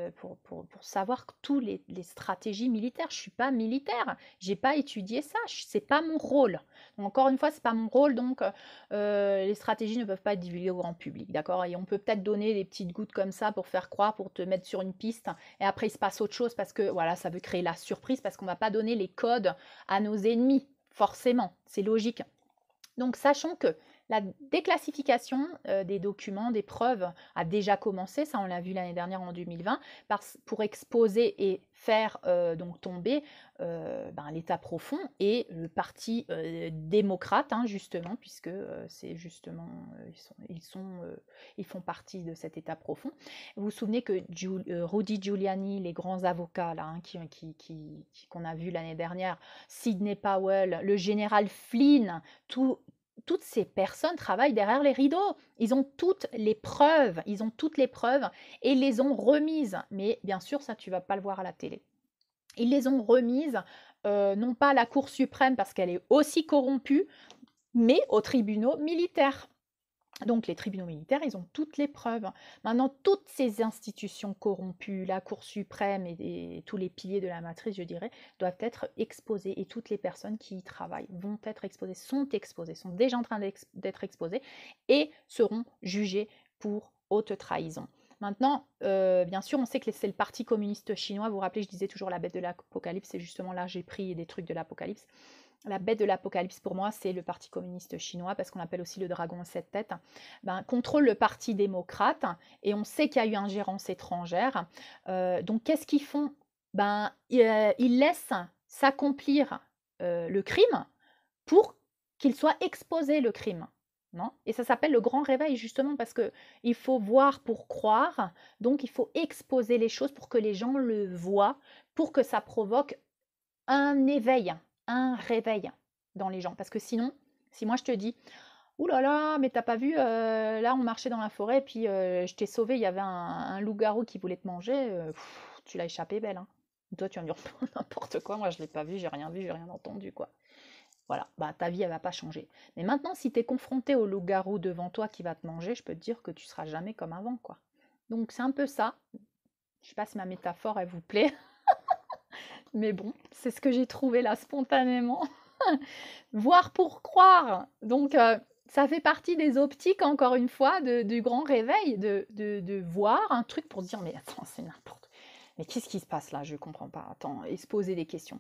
savoir tous les stratégies militaires. Je suis pas militaire, j'ai pas étudié ça, c'est pas mon rôle. Donc, encore une fois, c'est pas mon rôle, donc les stratégies ne peuvent pas être divulguées au grand public, d'accord? Et on peut peut-être donner des petites gouttes comme ça pour faire croire, pour te mettre sur une piste, et après il se passe autre chose, parce que voilà, ça veut créer la surprise, parce qu'on ne va pas donner les codes à nos ennemis, forcément, c'est logique. Donc sachons que la déclassification des documents, des preuves a déjà commencé, ça on l'a vu l'année dernière en 2020, pour exposer et faire donc tomber l'État profond et le parti démocrate, hein, justement, puisque c'est justement ils font partie de cet État profond. Vous vous souvenez que Rudy Giuliani, les grands avocats là, hein, qu'on a vu l'année dernière, Sidney Powell, le général Flynn, toutes ces personnes travaillent derrière les rideaux. Ils ont toutes les preuves, et ils les ont remises. Mais bien sûr, ça, tu ne vas pas le voir à la télé. Ils les ont remises, non pas à la Cour suprême parce qu'elle est aussi corrompue, mais aux tribunaux militaires. Donc les tribunaux militaires, ils ont toutes les preuves. Maintenant, toutes ces institutions corrompues, la Cour suprême et tous les piliers de la matrice, je dirais, doivent être exposés. Et toutes les personnes qui y travaillent vont être exposées, sont déjà en train d'être exposées et seront jugées pour haute trahison. Maintenant, bien sûr, on sait que c'est le Parti communiste chinois. Vous vous rappelez, je disais toujours la bête de l'Apocalypse, c'est justement là j'ai pris des trucs de l'Apocalypse. La bête de l'Apocalypse, pour moi, c'est le Parti communiste chinois, parce qu'on appelle aussi le dragon à 7 têtes, contrôle le Parti démocrate, et on sait qu'il y a eu ingérence étrangère. Donc, qu'est-ce qu'ils font? Ils laissent s'accomplir le crime pour qu'il soit exposé, le crime. Non? Et ça s'appelle le grand réveil, justement, parce qu'il faut voir pour croire, donc il faut exposer les choses pour que les gens le voient, pour que ça provoque un éveil, un réveil dans les gens. Parce que sinon, si moi je te dis, ouh là là, mais t'as pas vu, là on marchait dans la forêt, et puis je t'ai sauvé, il y avait un loup-garou qui voulait te manger, tu l'as échappé belle. Hein. Toi tu vas me dire n'importe quoi, moi je l'ai pas vu, j'ai rien entendu, quoi. Voilà, bah ta vie elle va pas changer. Mais maintenant, si tu es confronté au loup-garou devant toi qui va te manger, je peux te dire que tu seras jamais comme avant, quoi. Donc c'est un peu ça. Je sais pas si ma métaphore elle vous plaît. Mais bon, c'est ce que j'ai trouvé là spontanément. Voir pour croire. Donc, ça fait partie des optiques, encore une fois, du grand réveil, de voir un truc pour dire, mais attends, c'est n'importe. Mais qu'est-ce qui se passe là? Je ne comprends pas. Attends, et se poser des questions.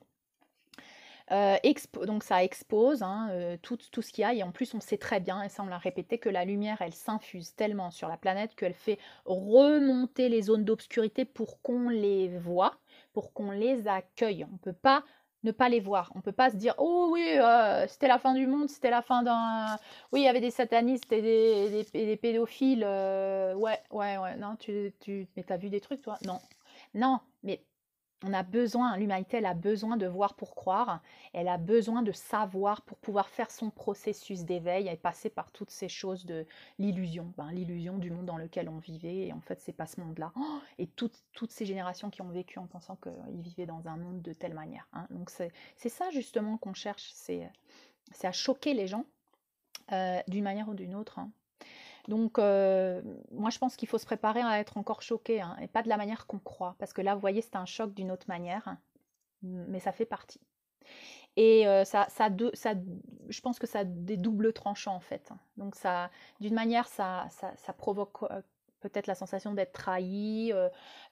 Donc ça expose hein, tout ce qu'il y a, et en plus on sait très bien, et ça on l'a répété, que la lumière elle s'infuse tellement sur la planète qu'elle fait remonter les zones d'obscurité pour qu'on les voit, pour qu'on les accueille. On ne peut pas ne pas les voir, on ne peut pas se dire oh oui c'était la fin du monde, c'était la fin d'un... Oui il y avait des satanistes et des pédophiles, ouais, non mais t'as vu des trucs toi? Non, mais on a besoin, l'humanité, elle a besoin de voir pour croire, elle a besoin de savoir pour pouvoir faire son processus d'éveil et passer par toutes ces choses de l'illusion, l'illusion du monde dans lequel on vivait, et en fait c'est pas ce monde-là. Oh, et toutes ces générations qui ont vécu en pensant qu'ils vivaient dans un monde de telle manière. Hein. Donc c'est ça justement qu'on cherche, c'est à choquer les gens d'une manière ou d'une autre. Hein. Donc, moi, je pense qu'il faut se préparer à être encore choqué, hein, et pas de la manière qu'on croit. Parce que là, vous voyez, c'est un choc d'une autre manière, mais ça fait partie. Et je pense que ça a des doubles tranchants, en fait. Donc, d'une manière, ça provoque peut-être la sensation d'être trahi,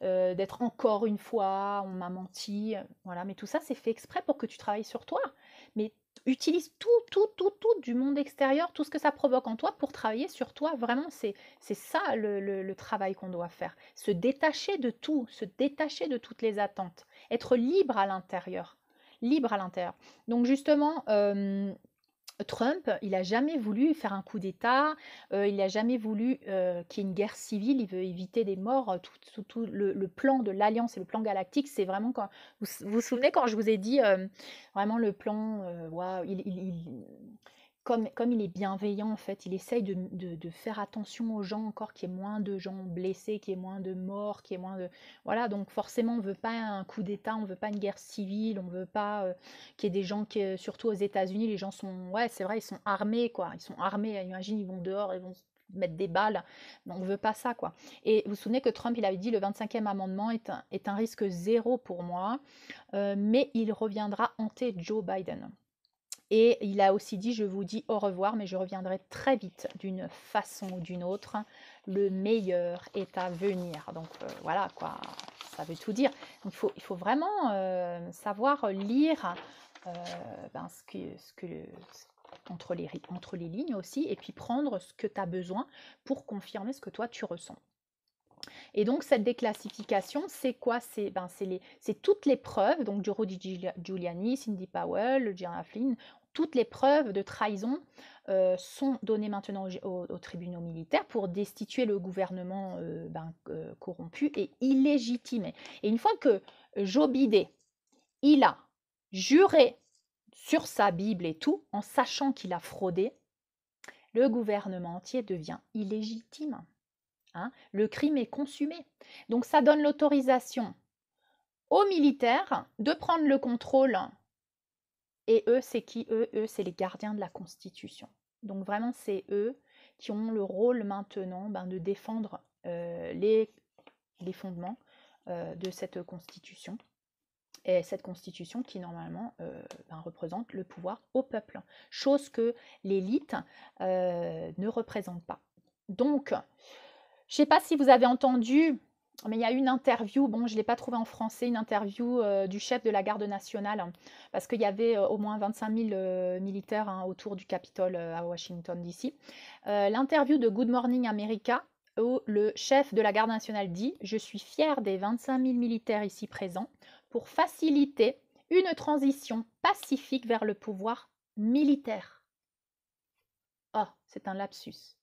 d'être encore une fois, on m'a menti. Voilà, mais tout ça, c'est fait exprès pour que tu travailles sur toi. Mais utilise tout du monde extérieur, tout ce que ça provoque en toi pour travailler sur toi. Vraiment, c'est ça le travail qu'on doit faire. Se détacher de tout, se détacher de toutes les attentes. Être libre à l'intérieur. Libre à l'intérieur. Donc justement, Trump, il n'a jamais voulu faire un coup d'État, il n'a jamais voulu qu'il y ait une guerre civile, il veut éviter des morts. Tout le plan de l'Alliance et le plan galactique, c'est vraiment quand... Vous souvenez quand je vous ai dit vraiment le plan, waouh, comme il est bienveillant en fait, il essaye de faire attention aux gens encore, qu'il y ait moins de gens blessés, qu'il y ait moins de morts, qu'il y ait moins de... Voilà, donc forcément on ne veut pas un coup d'État, on ne veut pas une guerre civile, on ne veut pas qu'il y ait des gens qui, surtout aux États-Unis, les gens sont... Ouais, c'est vrai, ils sont armés, quoi. Ils sont armés, imagine, ils vont dehors, ils vont mettre des balles. Mais on ne veut pas ça, quoi. Et vous vous souvenez que Trump, il avait dit le 25e amendement est un risque zéro pour moi, mais il reviendra hanter Joe Biden. Et il a aussi dit, je vous dis au revoir, mais je reviendrai très vite d'une façon ou d'une autre. Le meilleur est à venir. Donc voilà, quoi, ça veut tout dire. Donc, il faut vraiment savoir lire entre les lignes aussi, et puis prendre ce que tu as besoin pour confirmer ce que toi tu ressens. Et donc, cette déclassification, c'est quoi? C'est toutes les preuves, donc du Rudy Giuliani, Cindy Powell, Gillian Flynn, toutes les preuves de trahison sont données maintenant aux tribunaux militaires pour destituer le gouvernement corrompu et illégitime. Et une fois que Joe Biden, il a juré sur sa Bible et tout, en sachant qu'il a fraudé, le gouvernement entier devient illégitime. Hein, le crime est consumé. Donc ça donne l'autorisation aux militaires de prendre le contrôle. Et eux, c'est qui? Eux, c'est les gardiens de la Constitution. Donc vraiment, c'est eux qui ont le rôle maintenant de défendre les fondements de cette constitution. Et cette constitution qui normalement représente le pouvoir au peuple, chose que l'élite ne représente pas. Donc, je ne sais pas si vous avez entendu, mais il y a eu une interview, bon je ne l'ai pas trouvé en français, une interview du chef de la garde nationale, parce qu'il y avait au moins 25 000 militaires autour du Capitole à Washington DC. L'interview de Good Morning America, où le chef de la garde nationale dit « Je suis fier des 25 000 militaires ici présents pour faciliter une transition pacifique vers le pouvoir militaire. » Oh, c'est un lapsus.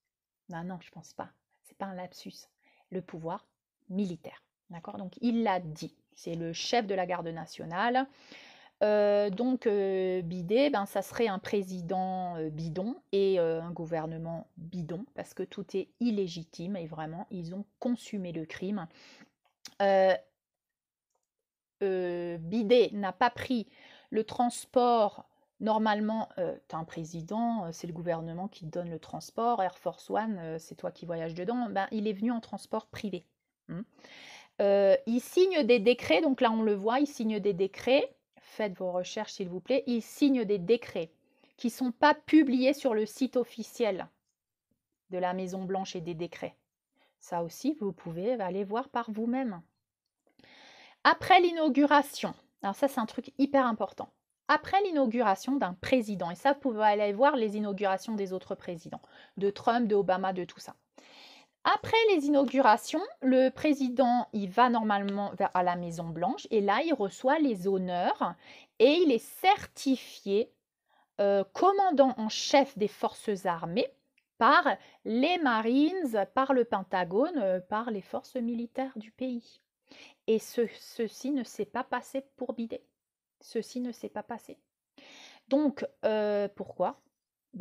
Ben non, je ne pense pas. C'est pas un lapsus. Le pouvoir militaire. D'accord? Donc, il l'a dit. C'est le chef de la garde nationale. Bidet, ça serait un président bidon et un gouvernement bidon parce que tout est illégitime et vraiment, ils ont consumé le crime. Bidet n'a pas pris le transport. Normalement, tu as un président, c'est le gouvernement qui te donne le transport. Air Force One, c'est toi qui voyages dedans. Il est venu en transport privé. Il signe des décrets, donc là on le voit, il signe des décrets. Faites vos recherches s'il vous plaît. Il signe des décrets qui ne sont pas publiés sur le site officiel de la Maison Blanche et des décrets. Ça aussi, vous pouvez aller voir par vous-même. Après l'inauguration, alors ça c'est un truc hyper important, après l'inauguration d'un président, et ça vous pouvez aller voir les inaugurations des autres présidents, de Trump, de Obama, de tout ça. Après les inaugurations, le président, il va normalement à la Maison Blanche et là, il reçoit les honneurs et il est certifié commandant en chef des forces armées par les Marines, par le Pentagone, par les forces militaires du pays. Et ceci ne s'est pas passé pour Bidet. Ceci ne s'est pas passé. Donc, pourquoi?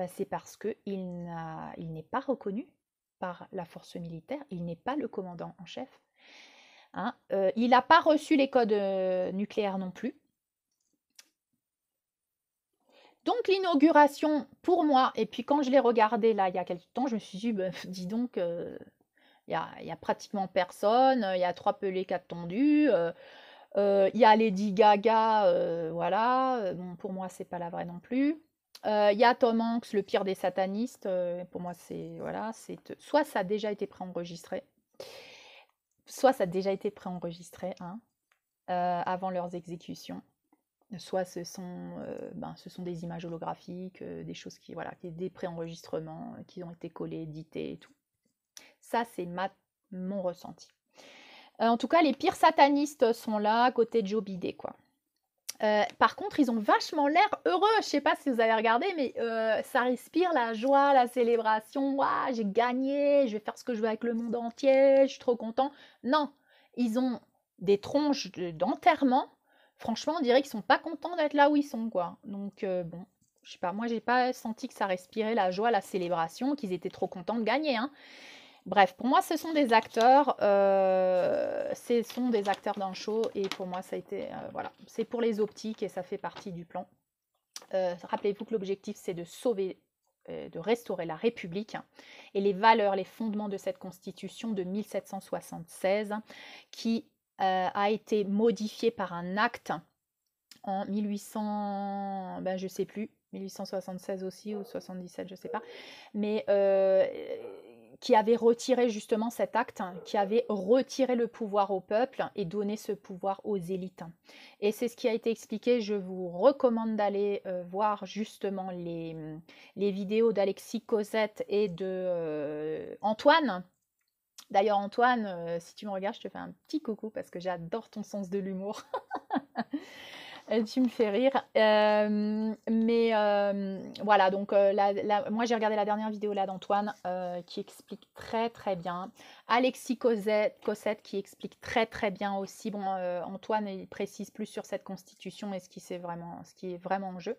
C'est parce qu'il n'est pas reconnu par la force militaire. Il n'est pas le commandant en chef. Il n'a pas reçu les codes nucléaires non plus. Donc, l'inauguration, pour moi, et puis quand je l'ai regardé là, il y a quelques temps, je me suis dit, dis donc... il y a pratiquement personne, il y a 3 pelés, 4 tondus, il y a Lady Gaga, voilà, bon, pour moi c'est pas la vraie non plus. Il y a Tom Hanks, le pire des satanistes, pour moi c'est, voilà, soit ça a déjà été préenregistré, avant leurs exécutions, soit ce sont des images holographiques, des choses qui, voilà, des préenregistrements qui ont été collés, édités et tout. Ça, c'est mon ressenti. En tout cas, les pires satanistes sont là, à côté de Joe Bidet, quoi. Par contre, ils ont vachement l'air heureux. Je ne sais pas si vous avez regardé, mais ça respire la joie, la célébration. Ouah, j'ai gagné, je vais faire ce que je veux avec le monde entier, je suis trop content. Non, ils ont des tronches d'enterrement. Franchement, on dirait qu'ils ne sont pas contents d'être là où ils sont, quoi. Donc, bon, je sais pas, moi, j'ai pas senti que ça respirait la joie, la célébration, qu'ils étaient trop contents de gagner, hein. Bref, pour moi, ce sont des acteurs, d'un show et pour moi, ça a été, voilà, c'est pour les optiques et ça fait partie du plan. Rappelez-vous que l'objectif, c'est de sauver, de restaurer la République et les valeurs, les fondements de cette Constitution de 1776 qui a été modifiée par un acte en 1800, je sais plus, 1876 aussi ou 77, je sais pas, mais qui avait retiré justement cet acte, qui avait retiré le pouvoir au peuple et donné ce pouvoir aux élites. Et c'est ce qui a été expliqué. Je vous recommande d'aller voir justement les vidéos d'Alexis Cosette et de Antoine. D'ailleurs Antoine, si tu me regardes, je te fais un petit coucou parce que j'adore ton sens de l'humour. Tu me fais rire. Voilà, donc moi j'ai regardé la dernière vidéo là d'Antoine qui explique très très bien. Alexis Cossette qui explique très très bien aussi. Bon, Antoine il précise plus sur cette constitution et ce qui est vraiment en jeu.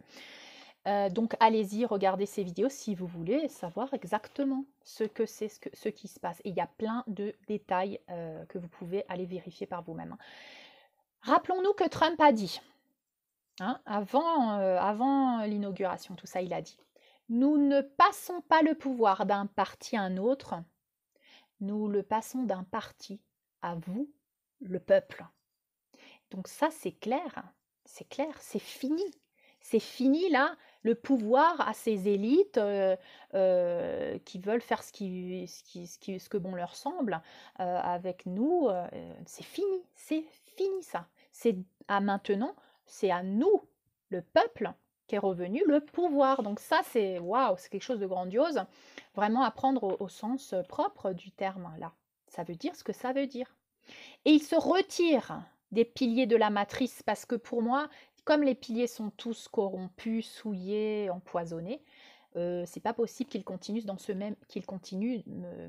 Donc allez-y, regardez ces vidéos si vous voulez savoir exactement ce qui se passe. Et il y a plein de détails que vous pouvez aller vérifier par vous-même. Rappelons-nous que Trump a dit, avant l'inauguration, tout ça, il a dit Nous ne passons pas le pouvoir d'un parti à un autre, nous le passons d'un parti à vous, le peuple. Donc ça, c'est clair, c'est fini. C'est fini là, le pouvoir à ces élites qui veulent faire ce que bon leur semble avec nous. C'est fini ça. C'est à maintenant, c'est à nous, le peuple, qui est revenu le pouvoir. Donc ça, c'est waouh, c'est quelque chose de grandiose. Vraiment à prendre au sens propre du terme là. Ça veut dire ce que ça veut dire. Et il se retire des piliers de la matrice parce que pour moi, comme les piliers sont tous corrompus, souillés, empoisonnés, c'est pas possible qu'il continue,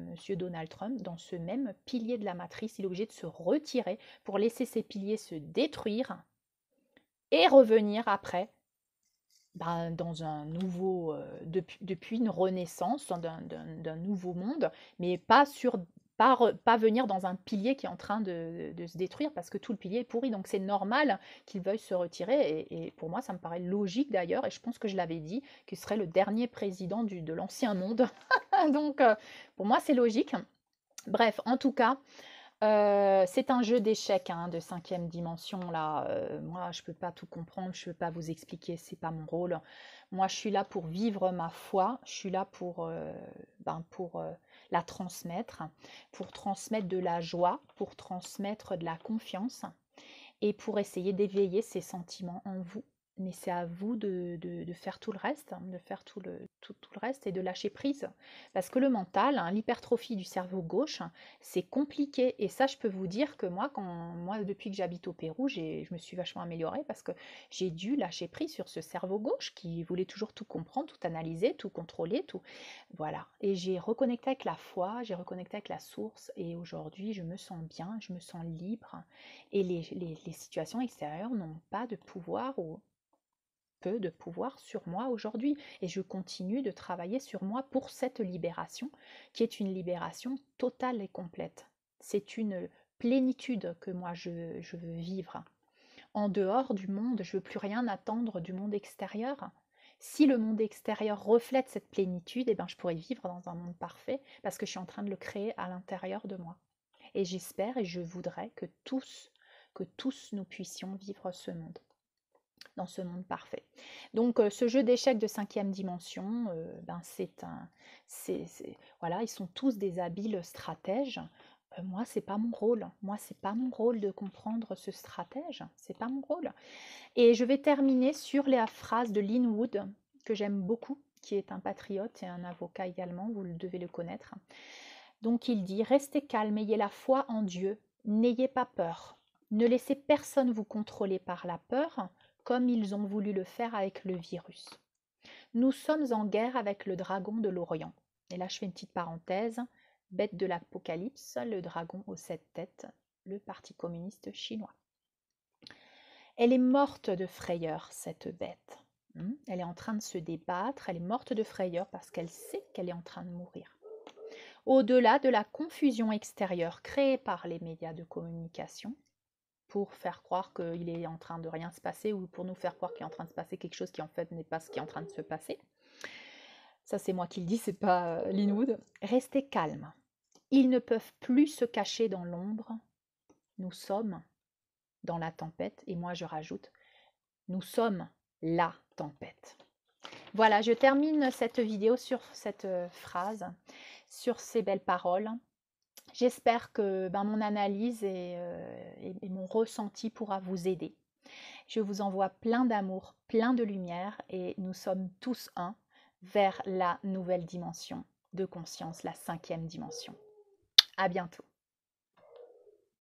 Monsieur Donald Trump, dans ce même pilier de la matrice. Il est obligé de se retirer pour laisser ces piliers se détruire et revenir après dans un nouveau, depuis une renaissance, d'un nouveau monde, mais pas venir dans un pilier qui est en train de se détruire parce que tout le pilier est pourri. Donc c'est normal qu'il veuille se retirer. Et pour moi, ça me paraît logique d'ailleurs. Et je pense que je l'avais dit, qu'il serait le dernier président de l'ancien monde. Donc pour moi, c'est logique. Bref, en tout cas, c'est un jeu d'échecs hein, de cinquième dimension là. Moi, je peux pas tout comprendre, je peux pas vous expliquer, c'est pas mon rôle. Moi, je suis là pour vivre ma foi, je suis là pour la transmettre, pour transmettre de la joie, pour transmettre de la confiance et pour essayer d'éveiller ces sentiments en vous. Mais c'est à vous de faire tout le reste, hein, de faire tout le reste et de lâcher prise. Parce que le mental, hein, l'hypertrophie du cerveau gauche, c'est compliqué. Et ça, je peux vous dire que moi depuis que j'habite au Pérou, je me suis vachement améliorée parce que j'ai dû lâcher prise sur ce cerveau gauche qui voulait toujours tout comprendre, tout analyser, tout contrôler, tout. Voilà. Et j'ai reconnecté avec la foi, j'ai reconnecté avec la source. Et aujourd'hui, je me sens bien, je me sens libre. Et les situations extérieures n'ont pas de pouvoir ou peu de pouvoir sur moi aujourd'hui. Et je continue de travailler sur moi pour cette libération, qui est une libération totale et complète. C'est une plénitude que moi je veux vivre. En dehors du monde, je ne veux plus rien attendre du monde extérieur. Si le monde extérieur reflète cette plénitude, eh ben, je pourrais vivre dans un monde parfait parce que je suis en train de le créer à l'intérieur de moi. Et j'espère et je voudrais que tous nous puissions vivre ce monde, dans ce monde parfait. Donc ce jeu d'échecs de cinquième dimension, ben, voilà, ils sont tous des habiles stratèges. Moi, c'est pas mon rôle. Moi, c'est pas mon rôle de comprendre ce stratège. C'est pas mon rôle. Et je vais terminer sur la phrase de Lin Wood que j'aime beaucoup, qui est un patriote et un avocat également. Vous devez le connaître. Donc il dit, restez calme, ayez la foi en Dieu, n'ayez pas peur. Ne laissez personne vous contrôler par la peur, comme ils ont voulu le faire avec le virus. Nous sommes en guerre avec le dragon de l'Orient. Et là je fais une petite parenthèse, bête de l'Apocalypse, le dragon aux 7 têtes, le Parti communiste chinois. Elle est morte de frayeur, cette bête. Elle est en train de se débattre, elle est morte de frayeur parce qu'elle sait qu'elle est en train de mourir. Au-delà de la confusion extérieure créée par les médias de communication, pour faire croire qu'il est en train de rien se passer ou pour nous faire croire qu'il est en train de se passer quelque chose qui en fait n'est pas ce qui est en train de se passer. Ça c'est moi qui le dis, c'est pas Lin Wood. Restez calme. Ils ne peuvent plus se cacher dans l'ombre. Nous sommes dans la tempête et moi je rajoute, nous sommes la tempête. Voilà, je termine cette vidéo sur cette phrase, sur ces belles paroles. J'espère que mon analyse et mon ressenti pourra vous aider. Je vous envoie plein d'amour, plein de lumière et nous sommes tous un vers la nouvelle dimension de conscience, la cinquième dimension. À bientôt.